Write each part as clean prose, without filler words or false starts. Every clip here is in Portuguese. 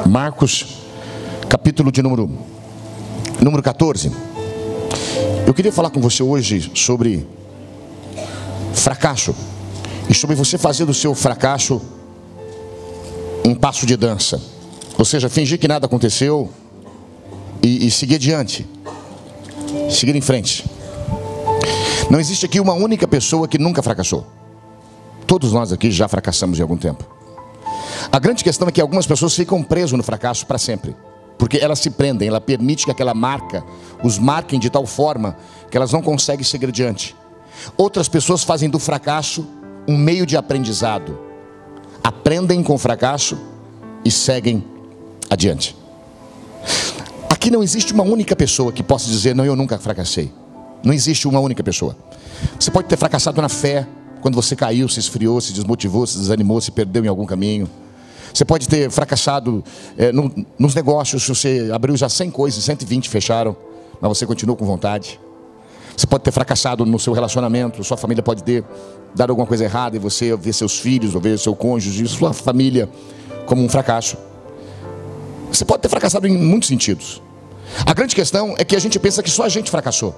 Marcos, capítulo de número 14. Eu queria falar com você hoje sobre fracasso e sobre você fazer do seu fracasso um passo de dança, ou seja, fingir que nada aconteceu e seguir adiante, seguir em frente. Não existe aqui uma única pessoa que nunca fracassou. Todos nós aqui já fracassamos em algum tempo. A grande questão é que algumas pessoas ficam presas no fracasso para sempre, porque elas se prendem, ela permite que aquela marca os marquem de tal forma que elas não conseguem seguir adiante. Outras pessoas fazem do fracasso um meio de aprendizado, aprendem com o fracasso e seguem adiante. Aqui não existe uma única pessoa que possa dizer: não, eu nunca fracassei. Não existe uma única pessoa. Você pode ter fracassado na fé, quando você caiu, se esfriou, se desmotivou, se desanimou, se perdeu em algum caminho. Você pode ter fracassado nos negócios, você abriu já 100 coisas, 120 fecharam, mas você continuou com vontade. Você pode ter fracassado no seu relacionamento, sua família pode ter dado alguma coisa errada e você vê seus filhos, ou vê seu cônjuge, sua família como um fracasso. Você pode ter fracassado em muitos sentidos. A grande questão é que a gente pensa que só a gente fracassou.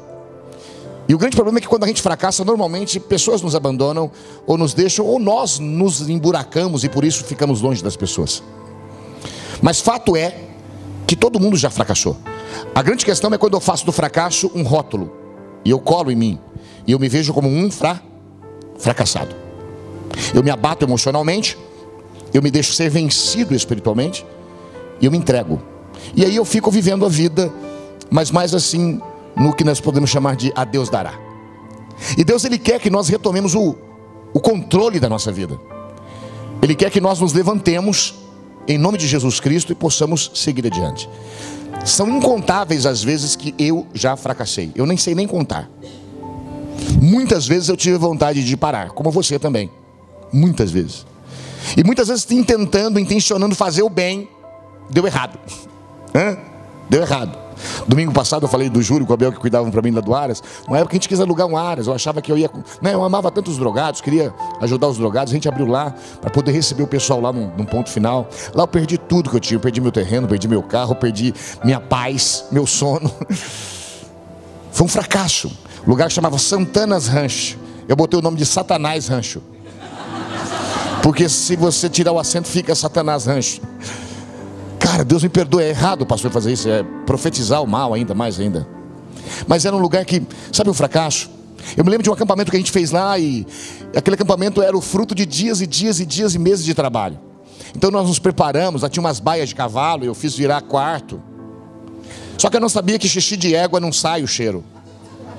E o grande problema é que quando a gente fracassa, normalmente pessoas nos abandonam, ou nos deixam, ou nós nos emburacamos e por isso ficamos longe das pessoas. Mas fato é que todo mundo já fracassou. A grande questão é quando eu faço do fracasso um rótulo, e eu colo em mim, e eu me vejo como um fracassado. Eu me abato emocionalmente, eu me deixo ser vencido espiritualmente, e eu me entrego. E aí eu fico vivendo a vida, mas mais assim, no que nós podemos chamar de a Deus dará. E Deus, Ele quer que nós retomemos o controle da nossa vida. Ele quer que nós nos levantemos em nome de Jesus Cristo e possamos seguir adiante. São incontáveis as vezes que eu já fracassei. Eu nem sei nem contar. Muitas vezes eu tive vontade de parar, como você também. Muitas vezes. E muitas vezes intencionando fazer o bem, deu errado. Deu errado. Domingo passado eu falei do Júlio com o Abel, que cuidavam para mim lá do Aras. Uma época a gente quis alugar um Aras. Eu achava que eu ia... eu amava tanto os drogados, queria ajudar os drogados. A gente abriu lá para poder receber o pessoal lá num ponto final. Lá eu perdi tudo que eu tinha. Eu perdi meu terreno, perdi meu carro, perdi minha paz, meu sono. Foi um fracasso. O lugar que chamava Santana's Rancho. Eu botei o nome de Satanás Rancho, porque se você tirar o acento fica Satanás Rancho. Cara, Deus me perdoe, é errado o pastor fazer isso, é profetizar o mal ainda, mais ainda. Mas era um lugar que, sabe o fracasso? Eu me lembro de um acampamento que a gente fez lá, e aquele acampamento era o fruto de dias e dias e dias e meses de trabalho. Então nós nos preparamos, lá tinha umas baias de cavalo, eu fiz virar quarto. Só que eu não sabia que xixi de égua não sai o cheiro.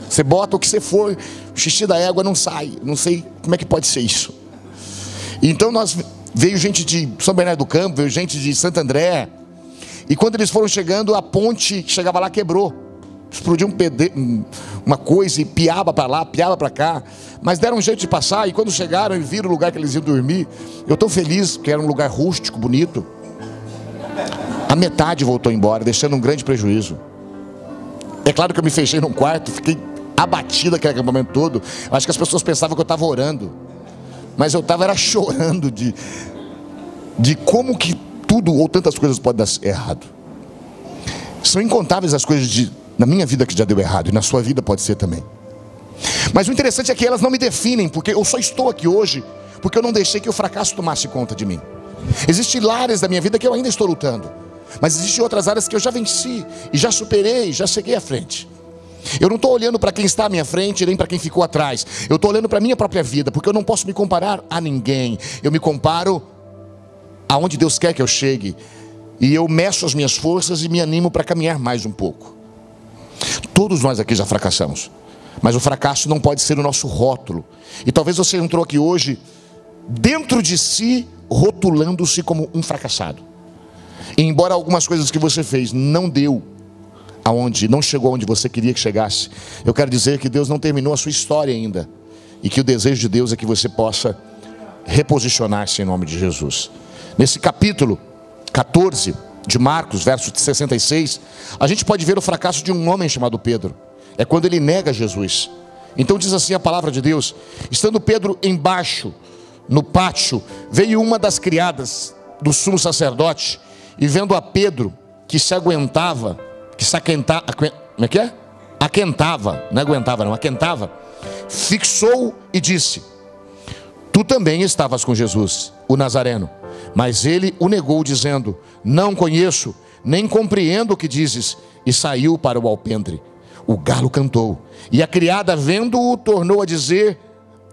Você bota o que você for, o xixi da égua não sai. Não sei como é que pode ser isso. Então veio gente de São Bernardo do Campo, veio gente de Santo André. E quando eles foram chegando, a ponte que chegava lá quebrou. Explodiu uma coisa e piaba para lá, piaba para cá. Mas deram um jeito de passar, e quando chegaram e viram o lugar que eles iam dormir, eu estou feliz, porque era um lugar rústico, bonito. A metade voltou embora, deixando um grande prejuízo. É claro que eu me fechei num quarto, fiquei abatido aquele acampamento todo. Acho que as pessoas pensavam que eu estava orando. Mas eu estava chorando de como que tudo ou tantas coisas podem dar errado. São incontáveis as coisas na minha vida que já deu errado, e na sua vida pode ser também. Mas o interessante é que elas não me definem, porque eu só estou aqui hoje porque eu não deixei que o fracasso tomasse conta de mim. Existem áreas da minha vida que eu ainda estou lutando, mas existem outras áreas que eu já venci e já superei, já cheguei à frente. Eu não estou olhando para quem está à minha frente, nem para quem ficou atrás. Eu estou olhando para a minha própria vida, porque eu não posso me comparar a ninguém. Eu me comparo aonde Deus quer que eu chegue, e eu meço as minhas forças e me animo para caminhar mais um pouco. Todos nós aqui já fracassamos, mas o fracasso não pode ser o nosso rótulo. E talvez você entrou aqui hoje dentro de si, rotulando-se como um fracassado. E embora algumas coisas que você fez não chegou aonde você queria que chegasse, eu quero dizer que Deus não terminou a sua história ainda, e que o desejo de Deus é que você possa reposicionar-se em nome de Jesus. Nesse capítulo 14 de Marcos, verso 66, a gente pode ver o fracasso de um homem chamado Pedro. É quando ele nega Jesus. Então diz assim a palavra de Deus: estando Pedro embaixo, no pátio, veio uma das criadas do sumo sacerdote e vendo a Pedro, que se aguentava, como é que é? Aquentava, não aguentava não, aquentava, fixou e disse: tu também estavas com Jesus, o Nazareno. Mas ele o negou, dizendo: não conheço, nem compreendo o que dizes. E saiu para o alpendre. O galo cantou, e a criada, vendo-o, tornou a dizer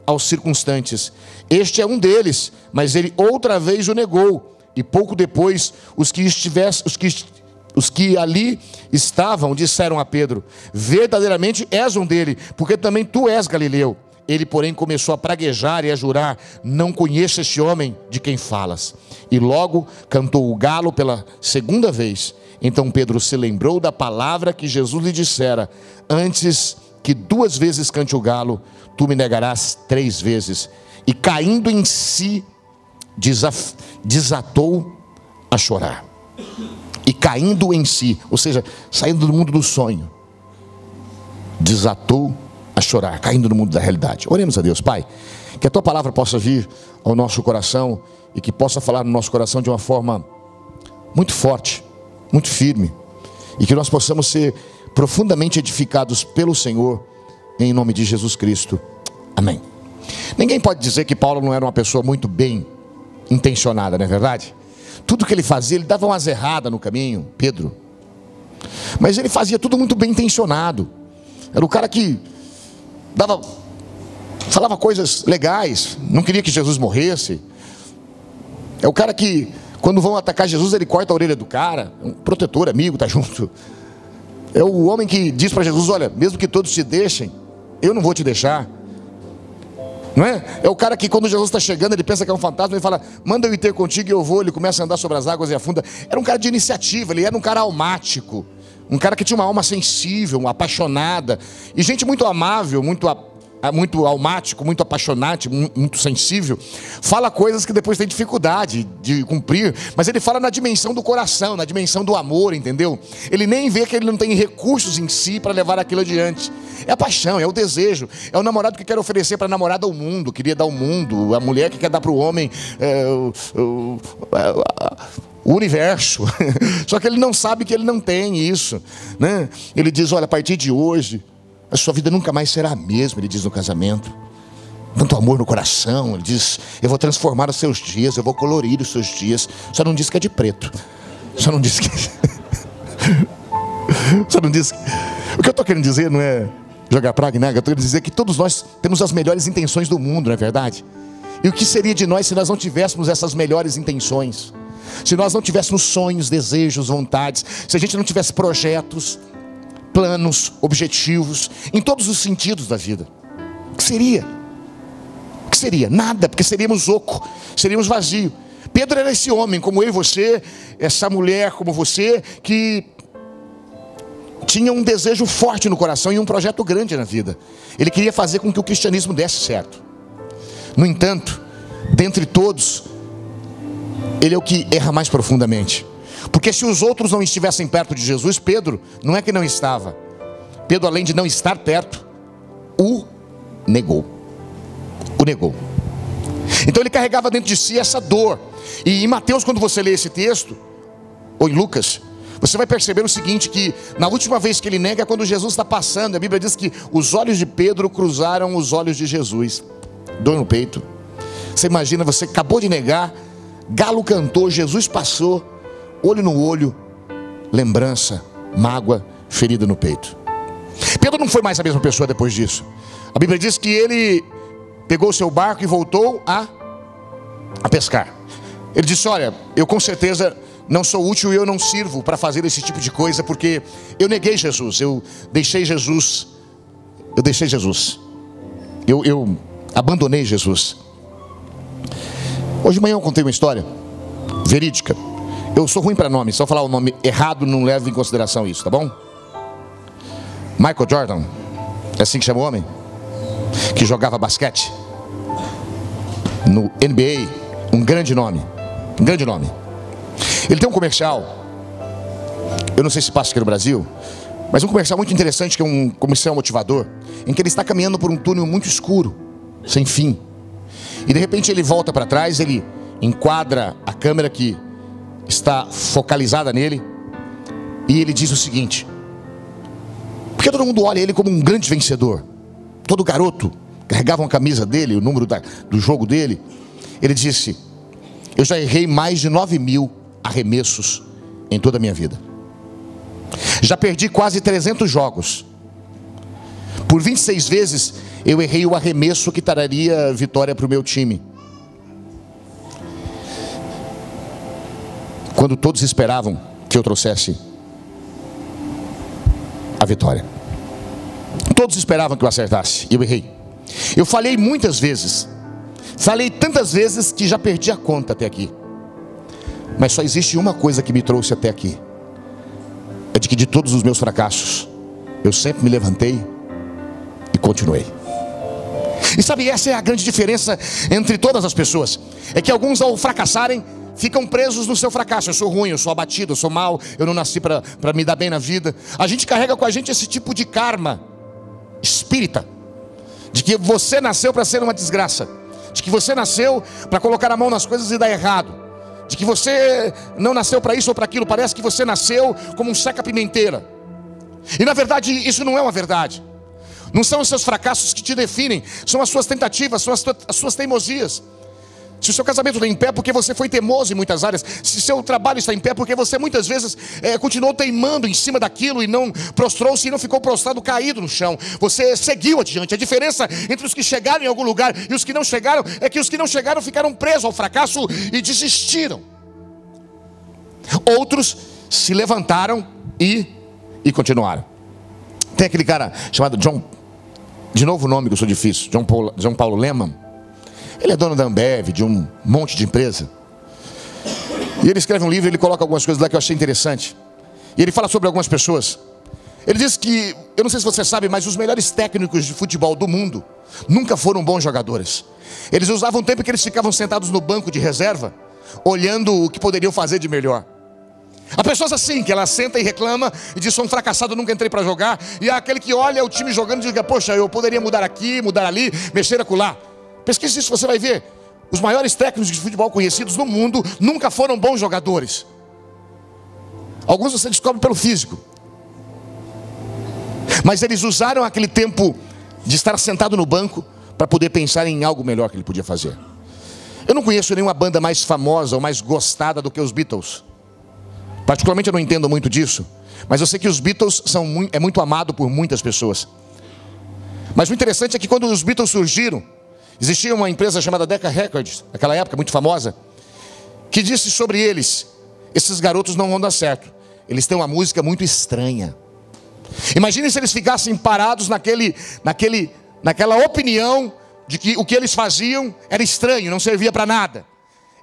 aos circunstantes: este é um deles. Mas ele outra vez o negou. E pouco depois, os que ali estavam disseram a Pedro: verdadeiramente és um dele, porque também tu és galileu. Ele, porém, começou a praguejar e a jurar: não conheço este homem de quem falas. E logo cantou o galo pela segunda vez. Então Pedro se lembrou da palavra que Jesus lhe dissera: antes que 2 vezes cante o galo, tu me negarás 3 vezes. E caindo em si, desatou a chorar. E caindo em si, ou seja, saindo do mundo do sonho, desatou a chorar, caindo no mundo da realidade. Oremos a Deus. Pai, que a tua palavra possa vir ao nosso coração e que possa falar no nosso coração de uma forma muito forte, muito firme, e que nós possamos ser profundamente edificados pelo Senhor, em nome de Jesus Cristo. Amém. Ninguém pode dizer que Paulo não era uma pessoa muito bem intencionada, não é verdade? Tudo que ele fazia, ele dava umas erradas no caminho, Pedro, mas ele fazia tudo muito bem intencionado. Era o cara que falava coisas legais, não queria que Jesus morresse. É o cara que, quando vão atacar Jesus, ele corta a orelha do cara. Um protetor, amigo, está junto. É o homem que diz para Jesus: olha, mesmo que todos te deixem, eu não vou te deixar. Não é? É o cara que, quando Jesus está chegando, ele pensa que é um fantasma, ele fala: manda eu ir ter contigo e eu vou. Ele começa a andar sobre as águas e afunda. Era um cara de iniciativa, ele era um cara almático, um cara que tinha uma alma sensível, apaixonada, e gente muito amável, muito almático, muito apaixonante, muito sensível, fala coisas que depois tem dificuldade de cumprir, mas ele fala na dimensão do coração, na dimensão do amor, entendeu? Ele nem vê que ele não tem recursos em si para levar aquilo adiante. É a paixão, é o desejo, é o namorado que quer oferecer para a namorada o mundo, queria dar o mundo, a mulher que quer dar para o homem o universo. Só que ele não sabe que ele não tem isso, né? Ele diz: olha, a partir de hoje a sua vida nunca mais será a mesma, ele diz no casamento. Tanto amor no coração, ele diz: eu vou transformar os seus dias, eu vou colorir os seus dias. Só não diz que é de preto. Só não diz que... Só não diz que... O que eu estou querendo dizer não é jogar praga e nega. Eu estou querendo dizer que todos nós temos as melhores intenções do mundo, não é verdade? E o que seria de nós se nós não tivéssemos essas melhores intenções? Se nós não tivéssemos sonhos, desejos, vontades, se a gente não tivesse projetos, planos, objetivos, em todos os sentidos da vida, o que seria? O que seria? Nada, porque seríamos oco, seríamos vazio. Pedro era esse homem, como eu e você, essa mulher como você, que tinha um desejo forte no coração e um projeto grande na vida. Ele queria fazer com que o cristianismo desse certo. No entanto, dentre todos, ele é o que erra mais profundamente. Porque se os outros não estivessem perto de Jesus, Pedro não é que não estava. Pedro, além de não estar perto, o negou. O negou. Então ele carregava dentro de si essa dor. E em Mateus, quando você lê esse texto, ou em Lucas, você vai perceber o seguinte, que na última vez que ele nega é quando Jesus está passando. A Bíblia diz que os olhos de Pedro cruzaram os olhos de Jesus. Dor no peito. Você imagina, você acabou de negar, galo cantou, Jesus passou, olho no olho, lembrança, mágoa, ferida no peito. Pedro não foi mais a mesma pessoa depois disso. A Bíblia diz que ele pegou o seu barco e voltou a pescar. Ele disse: olha, eu com certeza não sou útil e eu não sirvo para fazer esse tipo de coisa, porque eu neguei Jesus, eu deixei Jesus, eu abandonei Jesus. Hoje de manhã eu contei uma história verídica. Eu sou ruim para nome, se eu falar o nome errado não levo em consideração isso, tá bom? Michael Jordan, é assim que chama o homem? Que jogava basquete no NBA, um grande nome. Ele tem um comercial, eu não sei se passa aqui no Brasil, mas um comercial muito interessante, que é um comercial motivador, em que ele está caminhando por um túnel muito escuro, sem fim. E de repente ele volta para trás, ele enquadra a câmera que está focalizada nele. E ele diz o seguinte: porque todo mundo olha ele como um grande vencedor. Todo garoto carregava uma camisa dele, o número do jogo dele. Ele disse: eu já errei mais de 9.000 arremessos em toda a minha vida. Já perdi quase 300 jogos. Por 26 vezes eu errei o arremesso que traria vitória para o meu time. Quando todos esperavam que eu trouxesse a vitória. Todos esperavam que eu acertasse, e eu errei. Eu falhei muitas vezes. Falei tantas vezes que já perdi a conta até aqui. Mas só existe uma coisa que me trouxe até aqui. É de que de todos os meus fracassos, eu sempre me levantei e continuei. E sabe, essa é a grande diferença entre todas as pessoas. É que alguns, ao fracassarem, ficam presos no seu fracasso. Eu sou ruim, eu sou abatido, eu sou mau, eu não nasci para me dar bem na vida. A gente carrega com a gente esse tipo de karma espírita, de que você nasceu para ser uma desgraça, de que você nasceu para colocar a mão nas coisas e dar errado, de que você não nasceu para isso ou para aquilo. Parece que você nasceu como um seca-pimenteira. E na verdade isso não é uma verdade. Não são os seus fracassos que te definem, são as suas tentativas, são as suas teimosias. Se o seu casamento está em pé, porque você foi teimoso em muitas áreas. Se seu trabalho está em pé, porque você muitas vezes continuou teimando em cima daquilo e não prostrou-se e não ficou prostrado, caído no chão. Você seguiu adiante. A diferença entre os que chegaram em algum lugar e os que não chegaram é que os que não chegaram ficaram presos ao fracasso e desistiram. Outros se levantaram e continuaram. Tem aquele cara chamado John, de novo o nome que eu sou difícil, John Paulo Leman. Ele é dono da Ambev, de um monte de empresa. E ele escreve um livro, ele coloca algumas coisas lá que eu achei interessante. E ele fala sobre algumas pessoas. Ele diz que, eu não sei se você sabe, mas os melhores técnicos de futebol do mundo nunca foram bons jogadores. Eles usavam o tempo que eles ficavam sentados no banco de reserva, olhando o que poderiam fazer de melhor. Há pessoas assim, que ela senta e reclama e diz: sou um fracassado, nunca entrei para jogar. E há aquele que olha o time jogando e diz: poxa, eu poderia mudar aqui, mudar ali, mexer acolá. Pesquise isso, você vai ver. Os maiores técnicos de futebol conhecidos no mundo nunca foram bons jogadores. Alguns você descobre pelo físico. Mas eles usaram aquele tempo de estar sentado no banco para poder pensar em algo melhor que ele podia fazer. Eu não conheço nenhuma banda mais famosa ou mais gostada do que os Beatles. Particularmente eu não entendo muito disso. Mas eu sei que os Beatles é muito amado por muitas pessoas. Mas o interessante é que quando os Beatles surgiram, existia uma empresa chamada Decca Records, naquela época muito famosa, que disse sobre eles: esses garotos não vão dar certo, eles têm uma música muito estranha. Imagine se eles ficassem parados naquela opinião de que o que eles faziam era estranho, não servia para nada.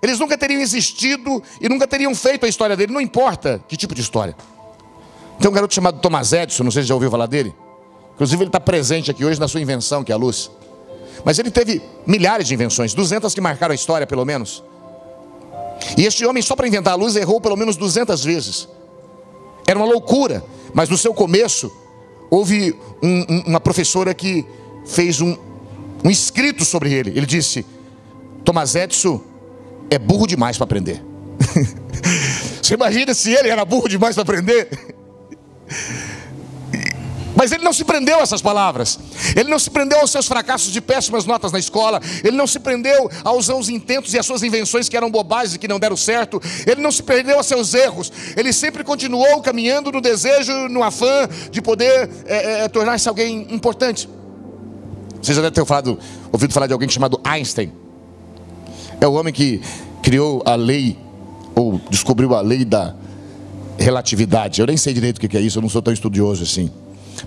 Eles nunca teriam existido e nunca teriam feito a história dele, não importa que tipo de história. Tem um garoto chamado Thomas Edison, não sei se já ouviu falar dele. Inclusive ele está presente aqui hoje na sua invenção, que é a luz. Mas ele teve milhares de invenções, 200 que marcaram a história pelo menos. E este homem, só para inventar a luz, errou pelo menos 200 vezes. Era uma loucura, mas no seu começo houve uma professora que fez um escrito sobre ele. Ele disse: Thomas Edison é burro demais para aprender. Você imagina se ele era burro demais para aprender? Mas ele não se prendeu a essas palavras. Ele não se prendeu aos seus fracassos de péssimas notas na escola. Ele não se prendeu aos seus intentos e às suas invenções que eram bobagens e que não deram certo. Ele não se prendeu a seus erros. Ele sempre continuou caminhando no desejo, no afã de poder tornar-se alguém importante. Você já deve ter ouvido falar de alguém chamado Einstein. É o homem que criou a lei, ou descobriu a lei da relatividade. Eu nem sei direito o que é isso, eu não sou tão estudioso assim.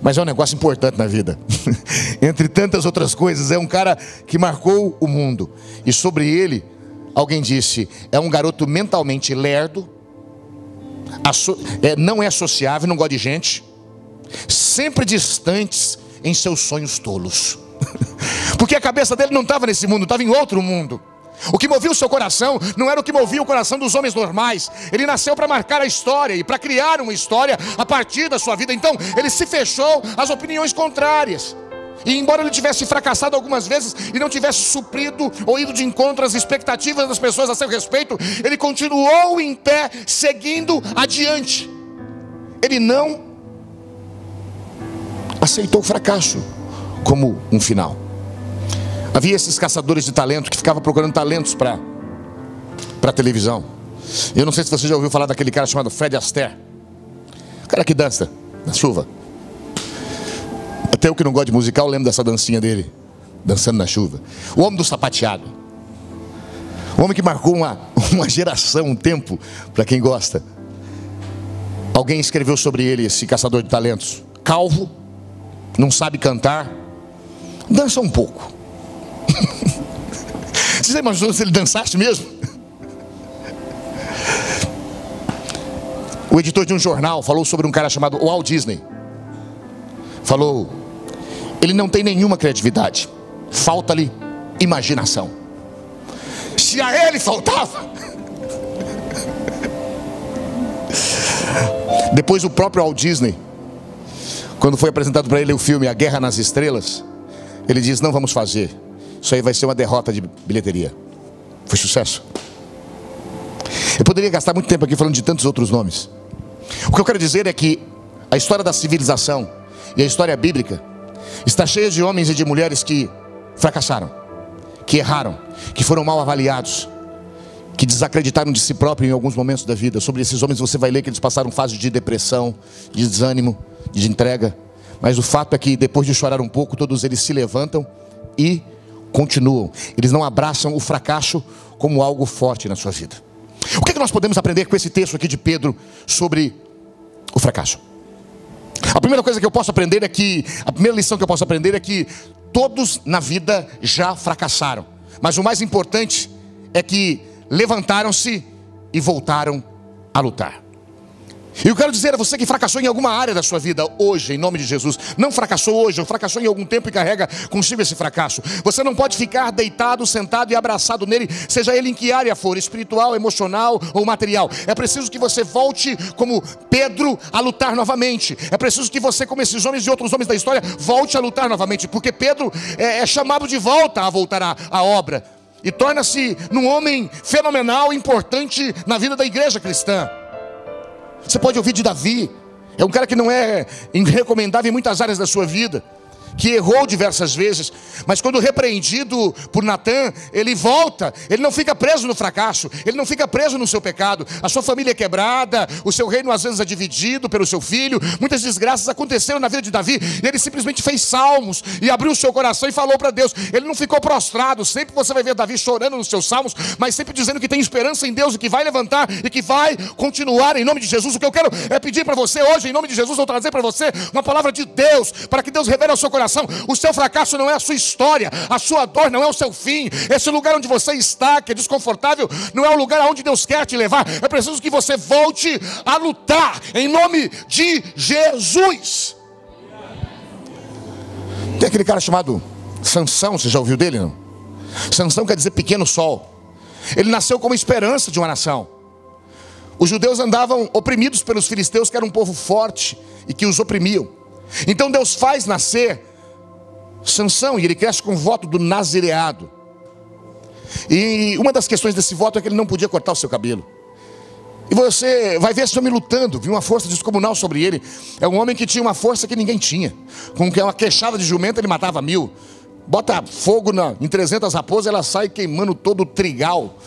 Mas é um negócio importante na vida. Entre tantas outras coisas, é um cara que marcou o mundo. E sobre ele, alguém disse: é um garoto mentalmente lerdo, não é sociável, não gosta de gente, sempre distantes em seus sonhos tolos. Porque a cabeça dele não estava nesse mundo, estava em outro mundo. O que movia o seu coração não era o que movia o coração dos homens normais. Ele nasceu para marcar a história e para criar uma história a partir da sua vida. Então ele se fechou às opiniões contrárias. E embora ele tivesse fracassado algumas vezes e não tivesse suprido ou ido de encontro às expectativas das pessoas a seu respeito, ele continuou em pé, seguindo adiante. Ele não aceitou o fracasso como um final. Havia esses caçadores de talento que ficavam procurando talentos para a televisão. Eu não sei se você já ouviu falar daquele cara chamado Fred Astaire, o cara que dança na chuva. Até eu que não gosto de musical lembro dessa dancinha dele, dançando na chuva. O homem do sapateado, o homem que marcou uma geração, um tempo, para quem gosta. Alguém escreveu sobre ele, esse caçador de talentos: calvo, não sabe cantar, dança um pouco. Você já imaginou se ele dançasse mesmo? O editor de um jornal falou sobre um cara chamado Walt Disney. Falou: ele não tem nenhuma criatividade, falta-lhe imaginação. Se a ele faltava. Depois o próprio Walt Disney, quando foi apresentado para ele o filme A Guerra nas Estrelas, ele diz: não vamos fazer, isso aí vai ser uma derrota de bilheteria. Foi sucesso. Eu poderia gastar muito tempo aqui falando de tantos outros nomes. O que eu quero dizer é que a história da civilização e a história bíblica está cheia de homens e de mulheres que fracassaram, que erraram, que foram mal avaliados, que desacreditaram de si próprios em alguns momentos da vida. Sobre esses homens você vai ler que eles passaram fases de depressão, de desânimo, de entrega. Mas o fato é que depois de chorar um pouco, todos eles se levantam e continuam. Eles não abraçam o fracasso como algo forte na sua vida. O que nós podemos aprender com esse texto aqui de Pedro sobre o fracasso? A primeira coisa que eu posso aprender é que, a primeira lição que eu posso aprender é que todos na vida já fracassaram. Mas o mais importante é que levantaram-se e voltaram a lutar. E eu quero dizer a você que fracassou em alguma área da sua vida hoje, em nome de Jesus. Não fracassou hoje, ou fracassou em algum tempo e carrega consigo esse fracasso. Você não pode ficar deitado, sentado e abraçado nele, seja ele em que área for, espiritual, emocional ou material. É preciso que você volte como Pedro a lutar novamente. É preciso que você, como esses homens e outros homens da história, volte a lutar novamente. Porque Pedro é chamado de volta a voltar à obra. E torna-se num homem fenomenal, importante na vida da igreja cristã. Você pode ouvir de Davi. É um cara que não é recomendável em muitas áreas da sua vida, que errou diversas vezes, mas quando repreendido por Natã, ele volta. Ele não fica preso no fracasso, ele não fica preso no seu pecado. A sua família é quebrada, o seu reino às vezes é dividido pelo seu filho. Muitas desgraças aconteceram na vida de Davi, e ele simplesmente fez salmos e abriu o seu coração e falou para Deus. Ele não ficou prostrado. Sempre você vai ver Davi chorando nos seus salmos, mas sempre dizendo que tem esperança em Deus e que vai levantar e que vai continuar em nome de Jesus. O que eu quero é pedir para você hoje, em nome de Jesus, vou trazer para você uma palavra de Deus, para que Deus revele ao seu coração. O seu fracasso não é a sua história, a sua dor não é o seu fim. Esse lugar onde você está, que é desconfortável, não é o lugar aonde Deus quer te levar. É preciso que você volte a lutar em nome de Jesus. Tem aquele cara chamado Sansão, você já ouviu dele, não? Sansão quer dizer pequeno sol. Ele nasceu como esperança de uma nação. Os judeus andavam oprimidos pelos filisteus, que era um povo forte e que os oprimiam. Então Deus faz nascer Sansão, e ele cresce com o voto do nazireado. E uma das questões desse voto é que ele não podia cortar o seu cabelo. E você vai ver esse homem lutando, viu uma força descomunal sobre ele. É um homem que tinha uma força que ninguém tinha. Com uma queixada de jumento ele matava 1000. Bota fogo em 300 raposas, ela sai queimando todo o trigal.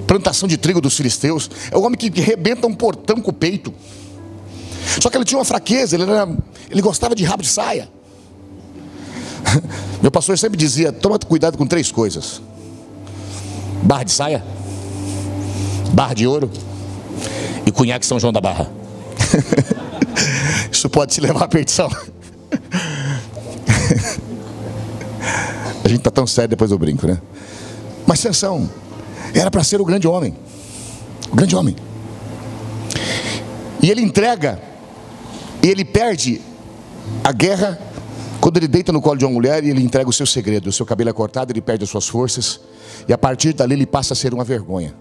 Plantação de trigo dos filisteus. É um homem que rebenta um portão com o peito. Só que ele tinha uma fraqueza, ele gostava de rabo de saia. Meu pastor sempre dizia: toma cuidado com 3 coisas: barra de saia, barra de ouro e cunhaque São João da Barra. Isso pode te levar à perdição. A gente está tão sério, depois eu brinco, né? Mas Sansão era para ser o grande homem. O grande homem. E ele entrega, e ele perde a guerra quando ele deita no colo de uma mulher e ele entrega o seu segredo. O seu cabelo é cortado, ele perde as suas forças, e a partir dali ele passa a ser uma vergonha.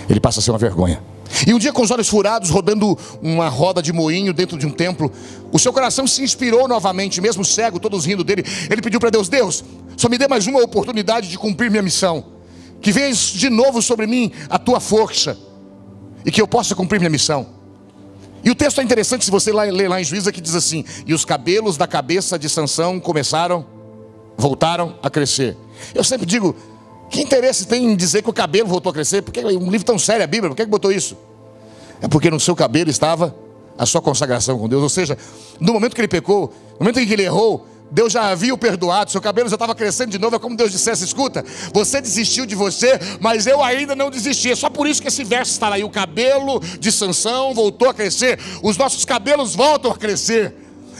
Ele passa a ser uma vergonha. E um dia, com os olhos furados, rodando uma roda de moinho dentro de um templo, o seu coração se inspirou novamente, mesmo cego, todos rindo dele. Ele pediu para Deus: Deus, só me dê mais uma oportunidade de cumprir minha missão. Que venha de novo sobre mim a tua força, e que eu possa cumprir minha missão. E o texto é interessante, se você ler lá em Juízes, que diz assim: e os cabelos da cabeça de Sansão voltaram a crescer. Eu sempre digo: que interesse tem em dizer que o cabelo voltou a crescer? Porque um livro tão sério, a Bíblia, por que botou isso? É porque no seu cabelo estava a sua consagração com Deus. Ou seja, no momento que ele pecou, no momento em que ele errou, Deus já havia o perdoado, seu cabelo já estava crescendo de novo. É como Deus dissesse: escuta, você desistiu de você, mas eu ainda não desisti. É só por isso que esse verso está lá. E o cabelo de Sansão voltou a crescer. Os nossos cabelos voltam a crescer.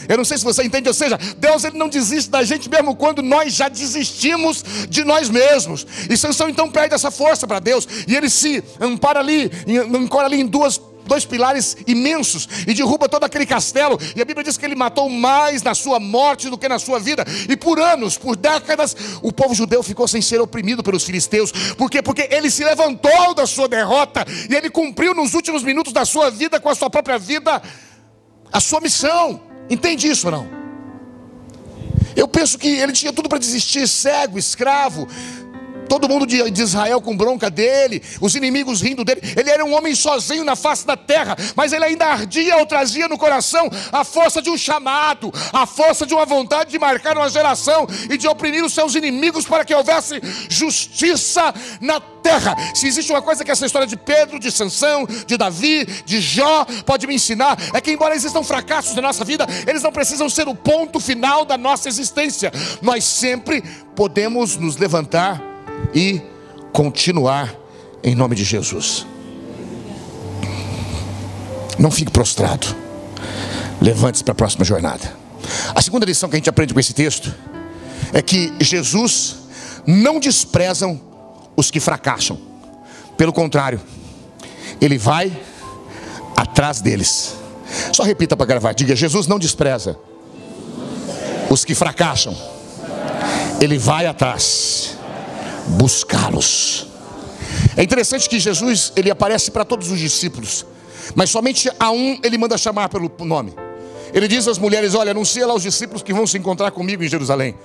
Eu não sei se você entende, ou seja, Deus, ele não desiste da gente mesmo quando nós já desistimos de nós mesmos. E Sansão então perde essa força para Deus, e ele se ancora ali em dois pilares imensos e derruba todo aquele castelo. E a Bíblia diz que ele matou mais na sua morte do que na sua vida. E por anos, por décadas, o povo judeu ficou sem ser oprimido pelos filisteus. Por quê? Porque ele se levantou da sua derrota e ele cumpriu nos últimos minutos da sua vida, com a sua própria vida, a sua missão. Entende isso ou não? Eu penso que ele tinha tudo para desistir, cego, escravo, todo mundo de Israel com bronca dele, os inimigos rindo dele. Ele era um homem sozinho na face da terra, mas ele ainda ardia ou trazia no coração a força de um chamado, a força de uma vontade de marcar uma geração e de oprimir os seus inimigos para que houvesse justiça na terra. Se existe uma coisa que essa história de Pedro, de Sansão, de Davi, de Jó pode me ensinar, é que embora existam fracassos na nossa vida, eles não precisam ser o ponto final da nossa existência. Nós sempre podemos nos levantar e continuar em nome de Jesus. Não fique prostrado, levante-se para a próxima jornada. A segunda lição que a gente aprende com esse texto é que Jesus não despreza os que fracassam. Pelo contrário, ele vai atrás deles. Só repita para gravar, diga: Jesus não despreza os que fracassam, ele vai atrás buscá-los. É interessante que Jesus, ele aparece para todos os discípulos, mas somente a um ele manda chamar pelo nome. Ele diz às mulheres: olha, anuncia lá os discípulos que vão se encontrar comigo em Jerusalém.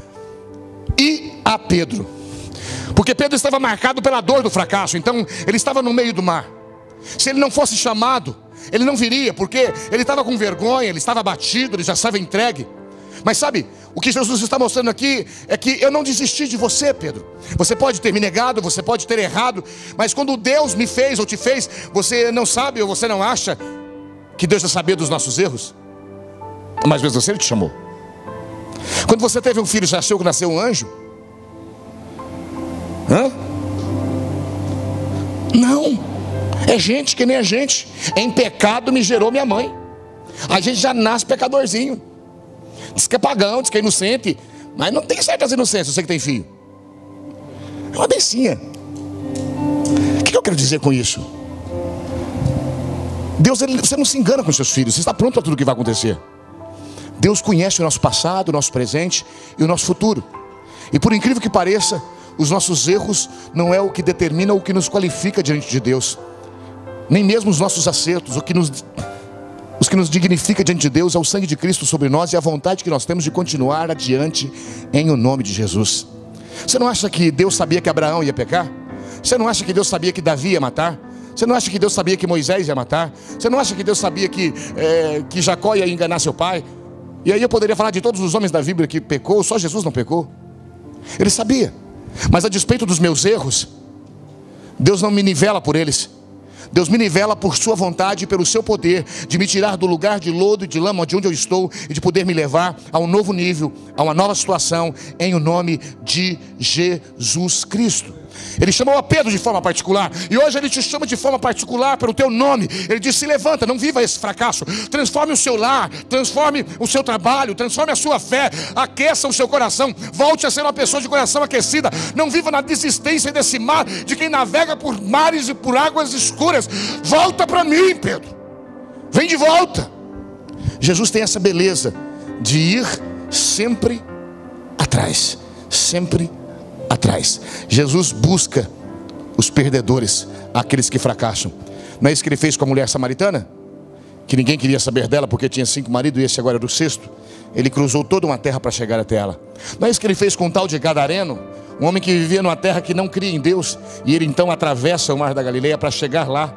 E a Pedro, porque Pedro estava marcado pela dor do fracasso, então ele estava no meio do mar. Se ele não fosse chamado, ele não viria, porque ele estava com vergonha, ele estava abatido, ele já estava entregue. Mas sabe, o que Jesus está mostrando aqui é que eu não desisti de você, Pedro. Você pode ter me negado, você pode ter errado, mas quando Deus me fez ou te fez, você não sabe ou você não acha que Deus já sabia dos nossos erros? Mas mesmo assim ele te chamou. Quando você teve um filho, você achou que nasceu um anjo? Hã? Não. É gente que nem a gente. Em pecado me gerou minha mãe. A gente já nasce pecadorzinho. Diz que é pagão, diz que é inocente, mas não tem certas inocências, você que tem filho. É uma bencinha. O que eu quero dizer com isso? Deus, você não se engana com seus filhos. Você está pronto para tudo o que vai acontecer. Deus conhece o nosso passado, o nosso presente e o nosso futuro. E por incrível que pareça, os nossos erros não é o que determina o que nos qualifica diante de Deus. Nem mesmo os nossos acertos. O que nos dignifica diante de Deus é o sangue de Cristo sobre nós e a vontade que nós temos de continuar adiante em o nome de Jesus. Você não acha que Deus sabia que Abraão ia pecar? Você não acha que Deus sabia que Davi ia matar? Você não acha que Deus sabia que Moisés ia matar? Você não acha que Deus sabia que Jacó ia enganar seu pai? E aí eu poderia falar de todos os homens da Bíblia que pecou, só Jesus não pecou. Ele sabia. Mas a despeito dos meus erros, Deus não me nivela por eles. Deus me nivela por sua vontade e pelo seu poder de me tirar do lugar de lodo e de lama de onde eu estou e de poder me levar a um novo nível, a uma nova situação, em o nome de Jesus Cristo. Ele chamou a Pedro de forma particular e hoje ele te chama de forma particular pelo teu nome. Ele diz: se levanta, não viva esse fracasso, transforme o seu lar, transforme o seu trabalho, transforme a sua fé, aqueça o seu coração, volte a ser uma pessoa de coração aquecida. Não viva na desistência desse mar, de quem navega por mares e por águas escuras. Volta para mim, Pedro, vem de volta. Jesus tem essa beleza de ir sempre atrás, sempre atrás. Jesus busca os perdedores, aqueles que fracassam. Não é isso que ele fez com a mulher samaritana? Que ninguém queria saber dela porque tinha 5 maridos e esse agora era o 6º. Ele cruzou toda uma terra para chegar até ela. Não é isso que ele fez com um tal de Gadareno? Um homem que vivia numa terra que não cria em Deus. E ele então atravessa o mar da Galileia para chegar lá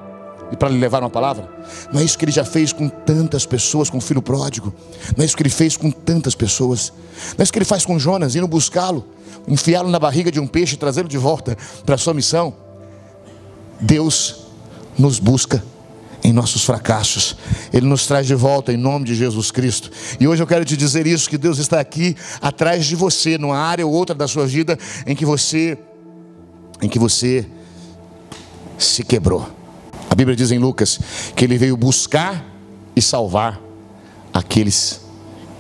e para lhe levar uma palavra. Não é isso que ele já fez com tantas pessoas, com o filho pródigo. Não é isso que ele fez com tantas pessoas. Não é isso que ele faz com Jonas, indo buscá-lo, enfiá-lo na barriga de um peixe e trazê-lo de volta para a sua missão. Deus nos busca em nossos fracassos. Ele nos traz de volta em nome de Jesus Cristo. E hoje eu quero te dizer isso, que Deus está aqui atrás de você, numa área ou outra da sua vida em que você se quebrou. A Bíblia diz em Lucas que ele veio buscar e salvar aqueles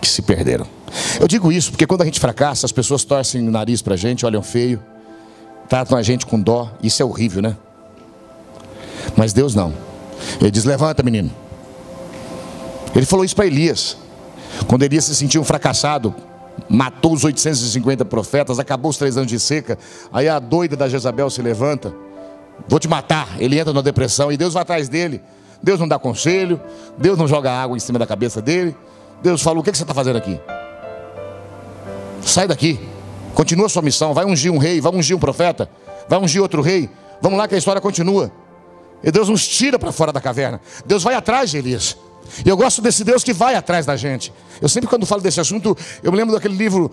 que se perderam. Eu digo isso porque quando a gente fracassa, as pessoas torcem o nariz pra gente, olham feio, tratam a gente com dó. Isso é horrível, né? Mas Deus não. Ele diz: levanta, menino. Ele falou isso para Elias. Quando Elias se sentiu um fracassado, matou os 850 profetas, acabou os 3 anos de seca. Aí a doida da Jezabel se levanta: vou te matar. Ele entra na depressão e Deus vai atrás dele. Deus não dá conselho, Deus não joga água em cima da cabeça dele. Deus fala: o que você está fazendo aqui? Sai daqui, continua a sua missão. Vai ungir um rei, vai ungir um profeta, vai ungir outro rei. Vamos lá que a história continua. E Deus nos tira para fora da caverna. Deus vai atrás de Elias. E eu gosto desse Deus que vai atrás da gente. Eu sempre, quando falo desse assunto, eu me lembro daquele livro,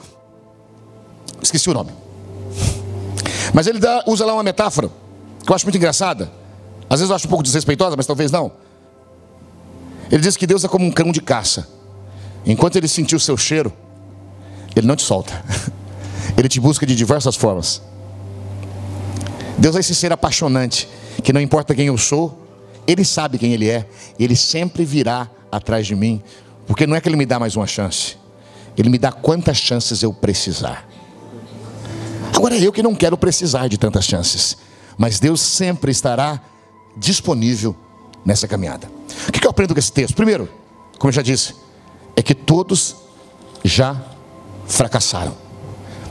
esqueci o nome, mas ele usa lá uma metáfora que eu acho muito engraçada. Às vezes eu acho um pouco desrespeitosa, mas talvez não. Ele diz que Deus é como um cão de caça. Enquanto ele sentir o seu cheiro, ele não te solta. Ele te busca de diversas formas. Deus é esse ser apaixonante, que não importa quem eu sou, Ele sabe quem Ele é. Ele sempre virá atrás de mim. Porque não é que Ele me dá mais uma chance, Ele me dá quantas chances eu precisar. Agora eu que não quero precisar de tantas chances, mas Deus sempre estará disponível nessa caminhada. O que eu aprendo com esse texto? Primeiro, como eu já disse, é que todos já fracassaram.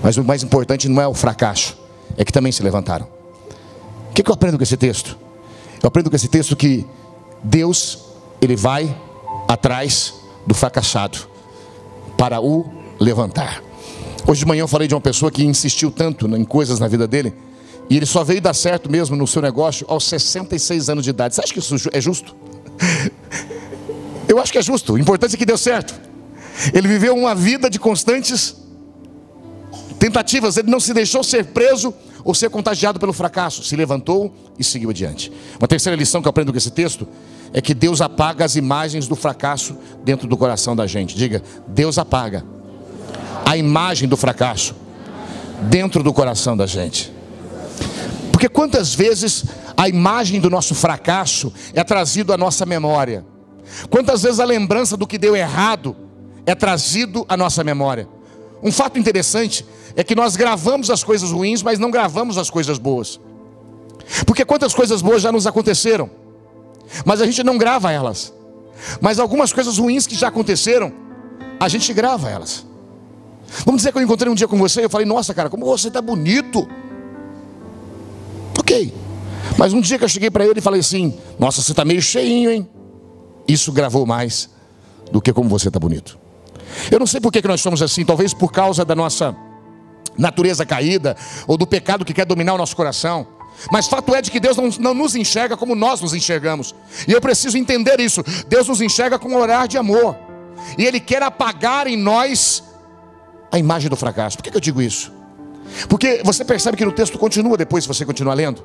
Mas o mais importante não é o fracasso, é que também se levantaram. O que eu aprendo com esse texto? Eu aprendo com esse texto que Deus, Ele vai atrás do fracassado para o levantar. Hoje de manhã eu falei de uma pessoa que insistiu tanto em coisas na vida dele, e ele só veio dar certo mesmo no seu negócio aos 66 anos de idade. Você acha que isso é justo? Eu acho que é justo. O importante é que deu certo. Ele viveu uma vida de constantes tentativas. Ele não se deixou ser preso ou ser contagiado pelo fracasso. Se levantou e seguiu adiante. Uma terceira lição que eu aprendo com esse texto é que Deus apaga as imagens do fracasso dentro do coração da gente. Diga: Deus apaga a imagem do fracasso dentro do coração da gente. Porque quantas vezes a imagem do nosso fracasso é trazido à nossa memória? Quantas vezes a lembrança do que deu errado é trazido à nossa memória? Um fato interessante é que nós gravamos as coisas ruins, mas não gravamos as coisas boas. Porque quantas coisas boas já nos aconteceram, mas a gente não grava elas. Mas algumas coisas ruins que já aconteceram, a gente grava elas. Vamos dizer que eu encontrei um dia com você e eu falei: nossa, cara, como você está bonito. Ok. Mas um dia que eu cheguei para ele e falei assim: nossa, você está meio cheinho, hein? Isso gravou mais do que como você está bonito. Eu não sei por que nós somos assim. Talvez por causa da nossa natureza caída, ou do pecado que quer dominar o nosso coração. Mas fato é de que Deus não nos enxerga como nós nos enxergamos. E eu preciso entender isso. Deus nos enxerga com um olhar de amor, e Ele quer apagar em nós a imagem do fracasso. Por que eu digo isso? Porque você percebe que no texto continua depois, se você continuar lendo.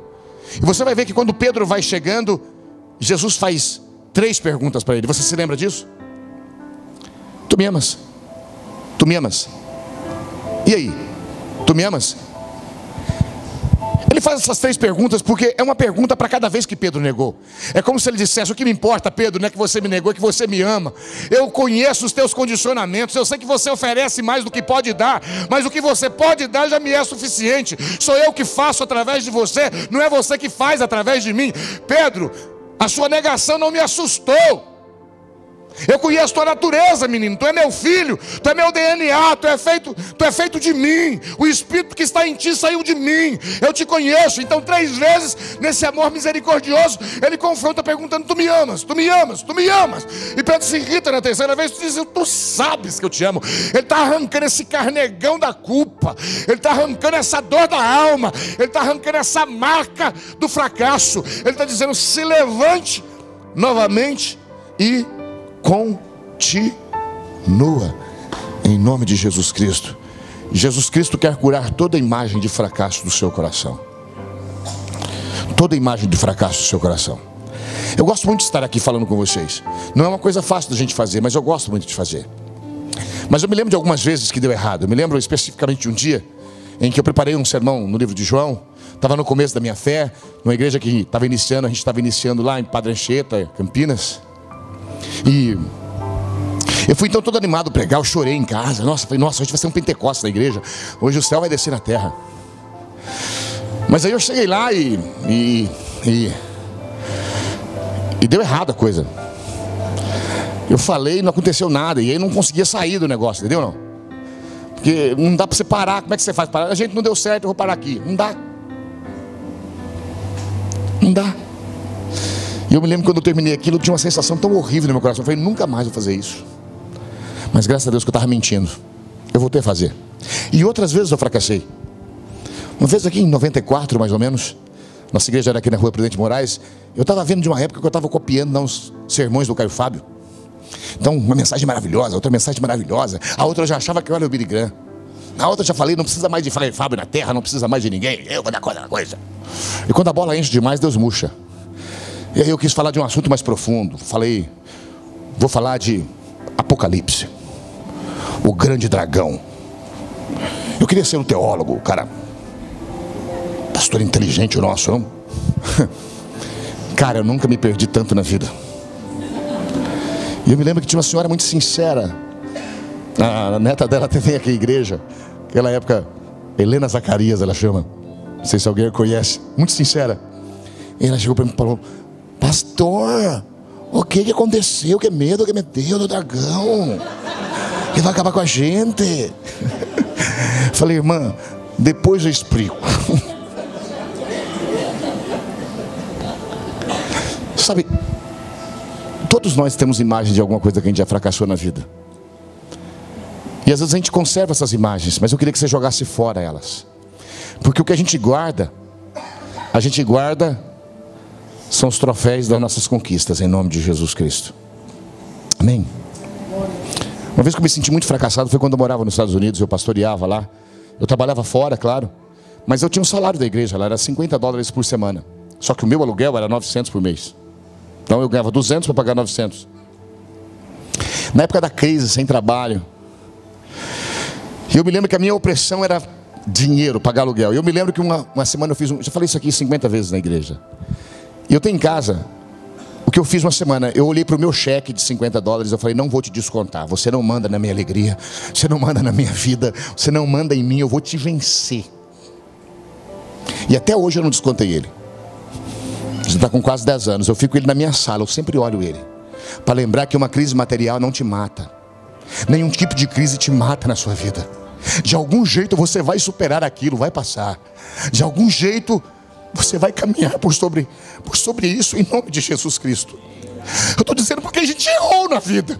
E você vai ver que quando Pedro vai chegando, Jesus faz 3 perguntas para ele. Você se lembra disso? Tu me amas? Tu me amas? E aí? Tu me amas? Ele faz essas 3 perguntas porque é uma pergunta para cada vez que Pedro negou. É como se ele dissesse: o que me importa, Pedro, não é que você me negou, é que você me ama. Eu conheço os teus condicionamentos, eu sei que você oferece mais do que pode dar, mas o que você pode dar já me é suficiente. Sou eu que faço através de você, não é você que faz através de mim. Pedro, a sua negação não me assustou. Eu conheço tua natureza, menino. Tu é meu filho, tu é meu DNA, tu é feito de mim. O Espírito que está em ti saiu de mim. Eu te conheço. Então 3 vezes, nesse amor misericordioso, ele confronta perguntando: tu me amas, tu me amas, tu me amas. E Pedro se irrita na 3ª vez, diz: tu sabes que eu te amo. Ele está arrancando esse carnegão da culpa, ele está arrancando essa dor da alma, ele está arrancando essa marca do fracasso. Ele está dizendo: se levante novamente e continua, em nome de Jesus Cristo. Jesus Cristo quer curar toda imagem de fracasso do seu coração. Toda imagem de fracasso do seu coração. Eu gosto muito de estar aqui falando com vocês. Não é uma coisa fácil da gente fazer, mas eu gosto muito de fazer. Mas eu me lembro de algumas vezes que deu errado. Eu me lembro especificamente de um dia em que eu preparei um sermão no livro de João. Estava no começo da minha fé, numa igreja que estava iniciando. A gente estava iniciando lá em Padre Anchieta, Campinas. E eu fui então todo animado a pregar. Eu chorei em casa. Nossa, falei: nossa, hoje vai ser um Pentecostes na igreja. Hoje o céu vai descer na terra. Mas aí eu cheguei lá e deu errado a coisa. Eu falei e não aconteceu nada. E aí não conseguia sair do negócio, entendeu não? Porque não dá para você parar. Como é que você faz? A gente não deu certo, eu vou parar aqui. Não dá. Não dá. E eu me lembro quando eu terminei aquilo, eu tinha uma sensação tão horrível no meu coração. Eu falei: nunca mais vou fazer isso. Mas graças a Deus que eu estava mentindo. Eu voltei a fazer. E outras vezes eu fracassei. Uma vez aqui em 94 mais ou menos, nossa igreja era aqui na rua Presidente Moraes. Eu estava vendo de uma época que eu estava copiando uns sermões do Caio Fábio. Então uma mensagem maravilhosa, outra mensagem maravilhosa. A outra eu já achava que eu era o Billy Graham. Na outra eu já falei: não precisa mais de Fábio na terra, não precisa mais de ninguém, eu vou dar conta da coisa. E quando a bola enche demais, Deus murcha. E aí eu quis falar de um assunto mais profundo. Vou falar de Apocalipse, o grande dragão. Eu queria ser um teólogo, cara, pastor inteligente o nosso, não? Cara, eu nunca me perdi tanto na vida. E eu me lembro que tinha uma senhora muito sincera. A neta dela até vem aqui à igreja. Naquela época, Helena Zacarias ela chama. Não sei se alguém a conhece. Muito sincera. E ela chegou para mim e falou: pastor, o que aconteceu? Que medo que me deu do dragão? Ele vai acabar com a gente. Falei: irmã, depois eu explico. Sabe, todos nós temos imagens de alguma coisa que a gente já fracassou na vida. E às vezes a gente conserva essas imagens, mas eu queria que você jogasse fora elas. Porque o que a gente guarda são os troféus das nossas conquistas, em nome de Jesus Cristo. Amém? Uma vez que eu me senti muito fracassado foi quando eu morava nos Estados Unidos. Eu pastoreava lá. Eu trabalhava fora, claro, mas eu tinha um salário da igreja lá, era $50 por semana. Só que o meu aluguel era 900 por mês. Então eu ganhava 200 para pagar 900. Na época da crise, sem trabalho, eu me lembro que a minha opressão era dinheiro, pagar aluguel. Eu me lembro que uma semana eu fiz já falei isso aqui 50 vezes na igreja. E eu tenho em casa, o que eu fiz uma semana, eu olhei para o meu cheque de $50, eu falei: não vou te descontar, você não manda na minha alegria, você não manda na minha vida, você não manda em mim, eu vou te vencer. E até hoje eu não descontei ele. Você está com quase 10 anos, eu fico com ele na minha sala, eu sempre olho ele, para lembrar que uma crise material não te mata. Nenhum tipo de crise te mata na sua vida. De algum jeito você vai superar aquilo, vai passar. De algum jeito você vai caminhar por sobre isso, em nome de Jesus Cristo. Eu estou dizendo porque a gente errou na vida.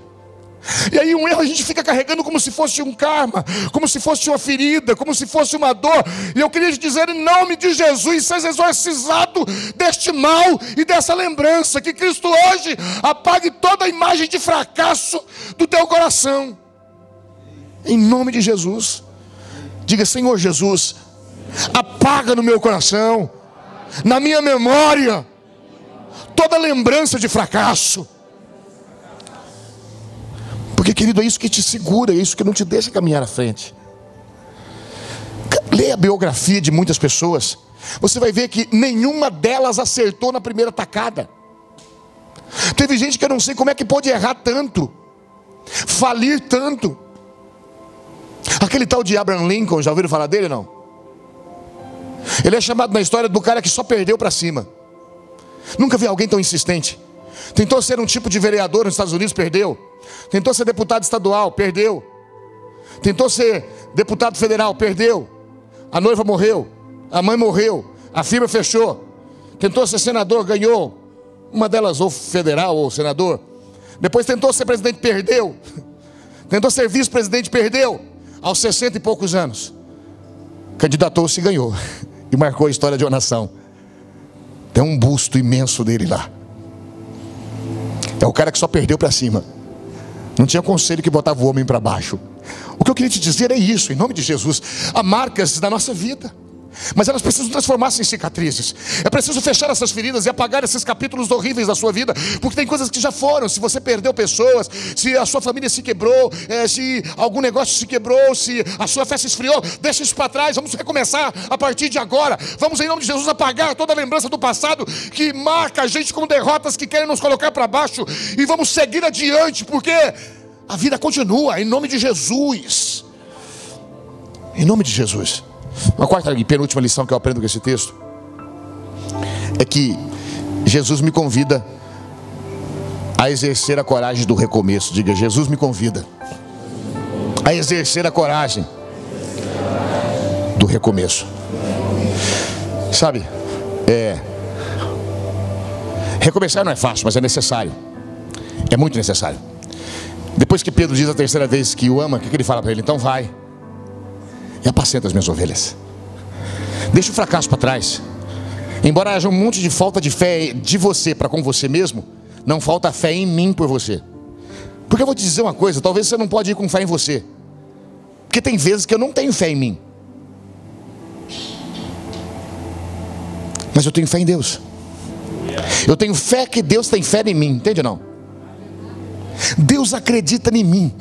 E aí um erro a gente fica carregando como se fosse um karma, como se fosse uma ferida, como se fosse uma dor. E eu queria te dizer, em nome de Jesus, seja exorcizado deste mal e dessa lembrança. Que Cristo hoje apague toda a imagem de fracasso do teu coração. Em nome de Jesus. Diga: Senhor Jesus, apaga no meu coração, na minha memória, toda lembrança de fracasso. Porque, querido, é isso que te segura, é isso que não te deixa caminhar à frente. Leia a biografia de muitas pessoas, você vai ver que nenhuma delas acertou na primeira tacada. Teve gente que eu não sei como é que pôde errar tanto, falir tanto. Aquele tal de Abraham Lincoln, já ouviram falar dele, não? Ele é chamado na história do cara que só perdeu para cima. Nunca vi alguém tão insistente. Tentou ser um tipo de vereador nos Estados Unidos, perdeu. Tentou ser deputado estadual, perdeu. Tentou ser deputado federal, perdeu. A noiva morreu, a mãe morreu, a firma fechou. Tentou ser senador, ganhou. Uma delas ou federal ou senador. Depois tentou ser presidente, perdeu. Tentou ser vice-presidente, perdeu. Aos 60 e poucos anos, candidatou-se e ganhou. E marcou a história de uma nação. Tem um busto imenso dele lá. É o cara que só perdeu para cima. Não tinha conselho que botava o homem para baixo. O que eu queria te dizer é isso, em nome de Jesus. Há marcas da nossa vida, mas elas precisam transformar-se em cicatrizes. É preciso fechar essas feridas e apagar esses capítulos horríveis da sua vida, porque tem coisas que já foram. Se você perdeu pessoas, se a sua família se quebrou, se algum negócio se quebrou, se a sua fé se esfriou, deixa isso para trás. Vamos recomeçar a partir de agora. Vamos, em nome de Jesus, apagar toda a lembrança do passado que marca a gente com derrotas que querem nos colocar para baixo, e vamos seguir adiante, porque a vida continua, em nome de Jesus. Em nome de Jesus. Uma quarta e penúltima lição que eu aprendo com esse texto é que Jesus me convida a exercer a coragem do recomeço. Diga: Jesus me convida a exercer a coragem do recomeço. Sabe, recomeçar não é fácil, mas é necessário. É muito necessário. Depois que Pedro diz a terceira vez que o ama, o que ele fala para ele? Então vai e apacenta as minhas ovelhas. Deixa o fracasso para trás. Embora haja um monte de falta de fé de você para com você mesmo, não falta fé em mim por você. Porque eu vou te dizer uma coisa: talvez você não pode ir com fé em você, porque tem vezes que eu não tenho fé em mim, mas eu tenho fé em Deus. Eu tenho fé que Deus tem fé em mim, entende ou não? Deus acredita em mim.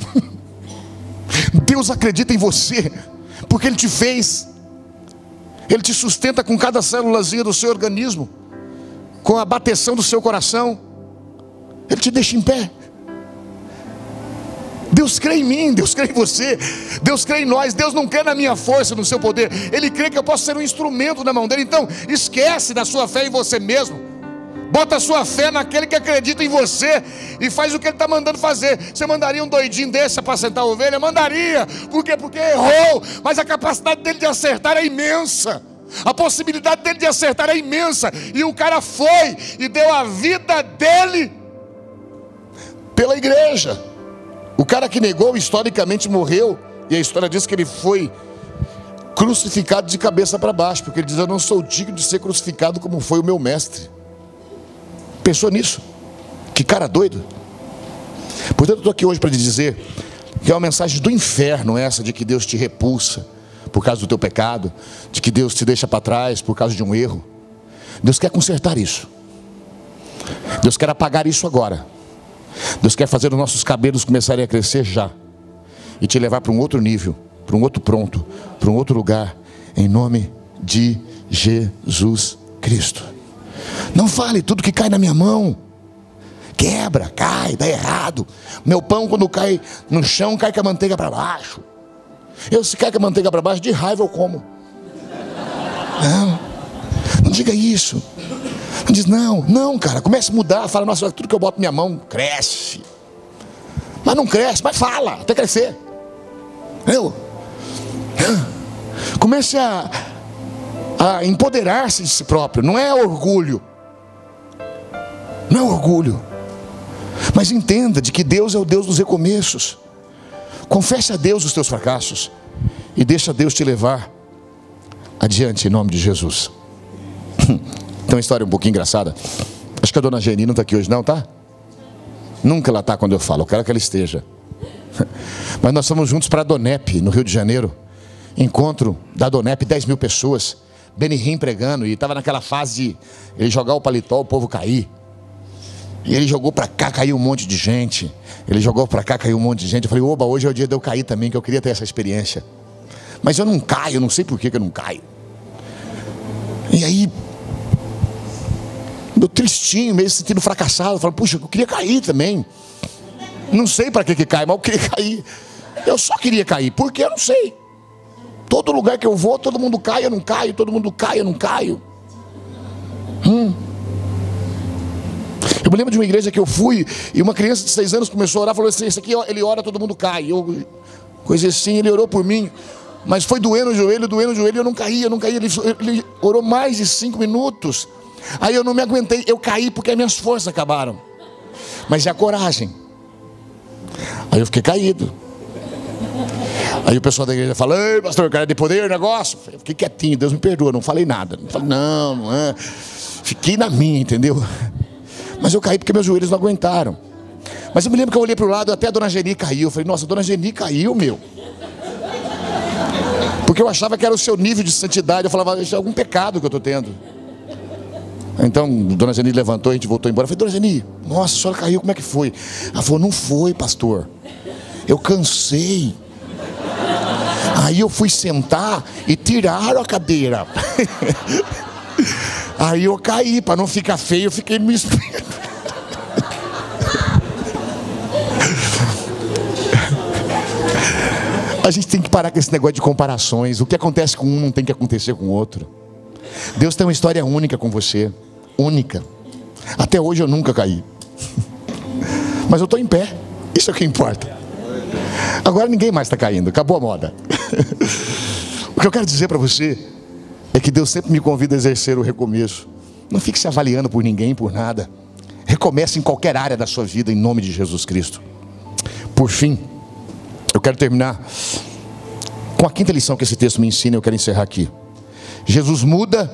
Deus acredita em você, porque Ele te fez. Ele te sustenta com cada célulazinha do seu organismo, com a bateção do seu coração. Ele te deixa em pé. Deus crê em mim, Deus crê em você, Deus crê em nós. Deus não crê na minha força, no seu poder. Ele crê que eu posso ser um instrumento na mão dele. Então esquece da sua fé em você mesmo. Bota a sua fé naquele que acredita em você e faz o que ele está mandando fazer. Você mandaria um doidinho desse apacentar a ovelha? Mandaria. Por quê? Porque errou. Mas a capacidade dele de acertar é imensa. A possibilidade dele de acertar é imensa. E o cara foi e deu a vida dele pela igreja. O cara que negou historicamente morreu. E a história diz que ele foi crucificado de cabeça para baixo, porque ele diz: eu não sou digno de ser crucificado como foi o meu mestre. Pensou nisso? Que cara doido. Portanto, eu estou aqui hoje para te dizer que é uma mensagem do inferno essa, de que Deus te repulsa por causa do teu pecado, de que Deus te deixa para trás por causa de um erro. Deus quer consertar isso. Deus quer apagar isso agora. Deus quer fazer os nossos cabelos começarem a crescer já, e te levar para um outro nível, para um outro pronto, para um outro lugar, em nome de Jesus Cristo. Não fale tudo que cai na minha mão. Quebra, cai, dá errado. Meu pão, quando cai no chão, cai com a manteiga para baixo. Se cai com a manteiga para baixo, de raiva eu como. Não diga isso. Não diz não, cara. Comece a mudar. Fala: nossa, tudo que eu boto na minha mão cresce. Mas não cresce, mas fala até crescer. Comece a empoderar-se de si próprio. Não é orgulho. Não é orgulho. Mas entenda de que Deus é o Deus dos recomeços. Confesse a Deus os teus fracassos e deixa Deus te levar adiante, em nome de Jesus. Tem uma história um pouquinho engraçada. Acho que a dona Geni não está aqui hoje não, tá? Nunca ela está quando eu falo. Eu quero que ela esteja. Mas nós fomos juntos para a Donep, no Rio de Janeiro. Encontro da Donep, 10 mil pessoas. Benihim pregando, e estava naquela fase de ele jogar o paletó, o povo cair. E ele jogou para cá, caiu um monte de gente. Ele jogou para cá, caiu um monte de gente. Eu falei: oba, hoje é o dia de eu cair também, que eu queria ter essa experiência. Mas eu não caio, não sei por que eu não caio. E aí, eu tristinho, meio sentindo fracassado. Falei: puxa, eu queria cair também. Não sei para que cai, mas eu queria cair. Eu só queria cair, porque eu não sei. Todo lugar que eu vou, todo mundo cai, eu não caio. Todo mundo cai, eu não caio. Eu me lembro de uma igreja que eu fui, e uma criança de 6 anos começou a orar, falou assim: esse aqui, ele ora, todo mundo cai. Coisa assim, ele orou por mim, mas foi doendo o joelho, eu não caía. Ele orou mais de 5 minutos. Aí eu não me aguentei, eu caí porque as minhas forças acabaram. Mas é a coragem. Aí eu fiquei caído. Aí o pessoal da igreja fala: ei, pastor, cara, de poder o negócio. Eu fiquei quietinho, Deus me perdoa, não falei nada. Não falei, não é. Fiquei na minha, entendeu? Mas eu caí porque meus joelhos não aguentaram. Mas eu me lembro que eu olhei para o lado, até a dona Geni caiu. Eu falei: nossa, a dona Geni caiu, meu. Porque eu achava que era o seu nível de santidade. Eu falava: isso é algum pecado que eu estou tendo. Então, a dona Geni levantou, a gente voltou embora. Eu falei: dona Geni, nossa, a senhora caiu, como é que foi? Ela falou: não foi, pastor. Eu cansei. Aí eu fui sentar e tiraram a cadeira. Aí eu caí, para não ficar feio, eu fiquei no espelho. A gente tem que parar com esse negócio de comparações. O que acontece com um não tem que acontecer com o outro. Deus tem uma história única com você. Única. Até hoje eu nunca caí. Mas eu estou em pé. Isso é o que importa. Agora ninguém mais está caindo. Acabou a moda. O que eu quero dizer para você é que Deus sempre me convida a exercer o recomeço. Não fique se avaliando por ninguém, por nada. Recomece em qualquer área da sua vida, em nome de Jesus Cristo. Por fim, eu quero terminar com a quinta lição que esse texto me ensina. Eu quero encerrar aqui. Jesus muda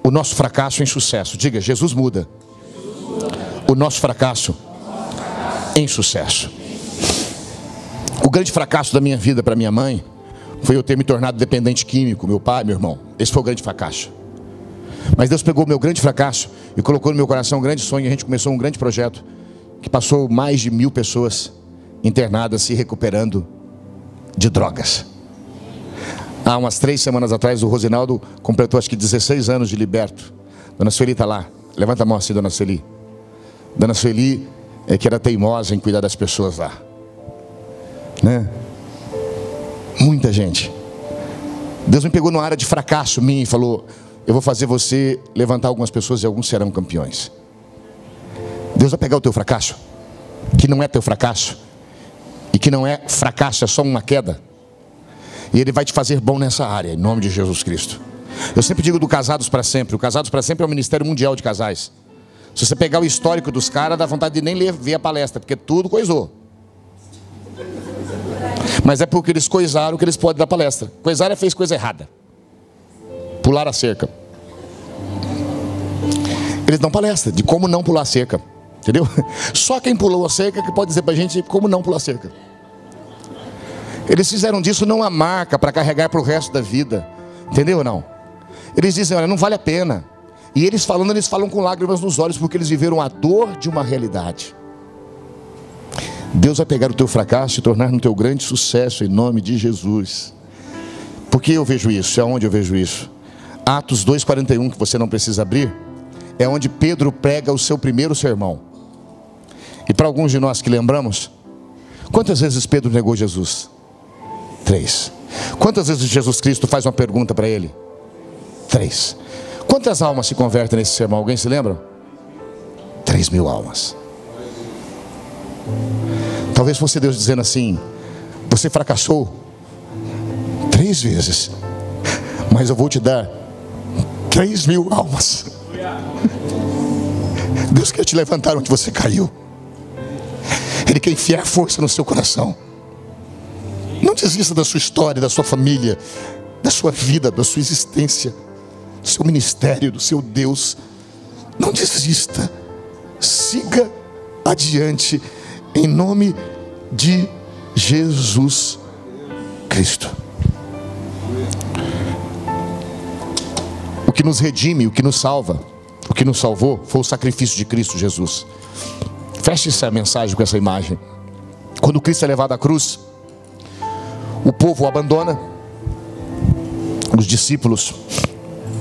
o nosso fracasso em sucesso. Diga: Jesus muda o nosso fracasso em sucesso. O grande fracasso da minha vida para minha mãe foi eu ter me tornado dependente químico. Meu pai, meu irmão, esse foi o grande fracasso. Mas Deus pegou o meu grande fracasso e colocou no meu coração um grande sonho. A gente começou um grande projeto que passou mais de 1000 pessoas internadas, se recuperando de drogas. Há umas 3 semanas atrás, o Rosinaldo completou acho que 16 anos de liberto. Dona Sueli está lá. Levanta a mão assim, dona Sueli. Dona Sueli é que era teimosa em cuidar das pessoas lá, né? Muita gente. Deus me pegou numa área de fracasso minha e falou: eu vou fazer você levantar algumas pessoas e alguns serão campeões. Deus vai pegar o teu fracasso, que não é teu fracasso, e que não é fracasso, é só uma queda, e Ele vai te fazer bom nessa área, em nome de Jesus Cristo. Eu sempre digo do Casados para Sempre. O Casados para Sempre é o Ministério Mundial de Casais. Se você pegar o histórico dos caras, dá vontade de nem ver a palestra, porque tudo coisou. Mas é porque eles coisaram que eles podem dar palestra. Coisaram fez coisa errada. Pular a cerca. Eles dão palestra de como não pular a cerca. Entendeu? Só quem pulou a cerca que pode dizer pra gente como não pular a cerca. Eles fizeram disso não a marca para carregar para o resto da vida. Entendeu ou não? Eles dizem: olha, não vale a pena. E eles falam com lágrimas nos olhos, porque eles viveram a dor de uma realidade. Deus vai pegar o teu fracasso e tornar no teu grande sucesso, em nome de Jesus. Por que eu vejo isso? É onde eu vejo isso? Atos 2,41, que você não precisa abrir, é onde Pedro prega o seu primeiro sermão. E para alguns de nós que lembramos, quantas vezes Pedro negou Jesus? 3. Quantas vezes Jesus Cristo faz uma pergunta para ele? 3. Quantas almas se convertem nesse sermão? Alguém se lembra? 3.000 almas. Talvez fosse Deus dizendo assim: você fracassou 3 vezes, mas eu vou te dar 3.000 almas. Deus quer te levantar onde você caiu. Ele quer enfiar força no seu coração. Não desista da sua história, da sua família, da sua vida, da sua existência, do seu ministério, do seu Deus. Não desista. Siga adiante, em nome de Jesus Cristo. O que nos redime, o que nos salva, o que nos salvou foi o sacrifício de Cristo Jesus. Feche essa mensagem com essa imagem. Quando Cristo é levado à cruz, o povo o abandona. Os discípulos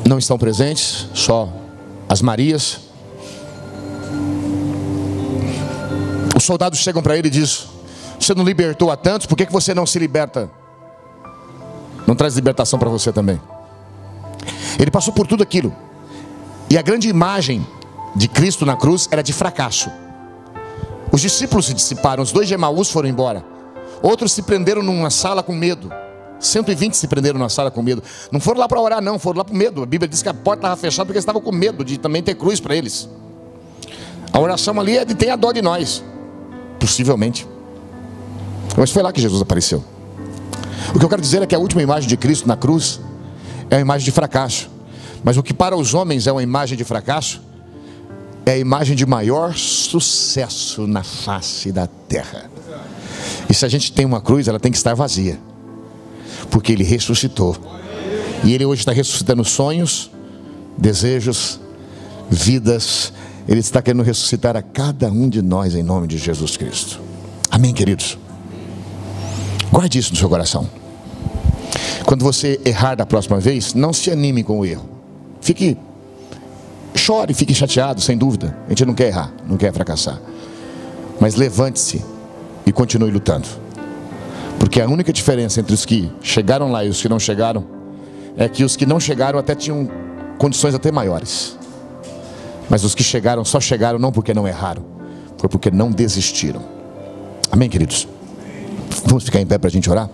não estão presentes, só as Marias. Os soldados chegam para ele e dizem: você não libertou a tantos, por que você não se liberta? Não traz libertação para você também? Ele passou por tudo aquilo. E a grande imagem de Cristo na cruz era de fracasso. Os discípulos se dissiparam, os 2 de Emaús foram embora. Outros se prenderam numa sala com medo. 120 se prenderam numa sala com medo. Não foram lá para orar não, foram lá por medo. A Bíblia diz que a porta estava fechada porque eles estavam com medo de também ter cruz para eles. A oração ali é de tenha dó de nós. Possivelmente. Mas foi lá que Jesus apareceu. O que eu quero dizer é que a última imagem de Cristo na cruz é uma imagem de fracasso. Mas o que para os homens é uma imagem de fracasso, é a imagem de maior sucesso na face da terra. E se a gente tem uma cruz, ela tem que estar vazia, porque Ele ressuscitou. E Ele hoje está ressuscitando sonhos, desejos, vidas. Ele está querendo ressuscitar a cada um de nós em nome de Jesus Cristo. Amém, queridos? Guarde isso no seu coração. Quando você errar da próxima vez, não se anime com o erro. Chore, fique chateado, sem dúvida. A gente não quer errar, não quer fracassar. Mas levante-se e continue lutando. Porque a única diferença entre os que chegaram lá e os que não chegaram é que os que não chegaram até tinham condições até maiores. Mas os que chegaram só chegaram não porque não erraram, foi porque não desistiram. Amém, queridos? Vamos ficar em pé para a gente orar?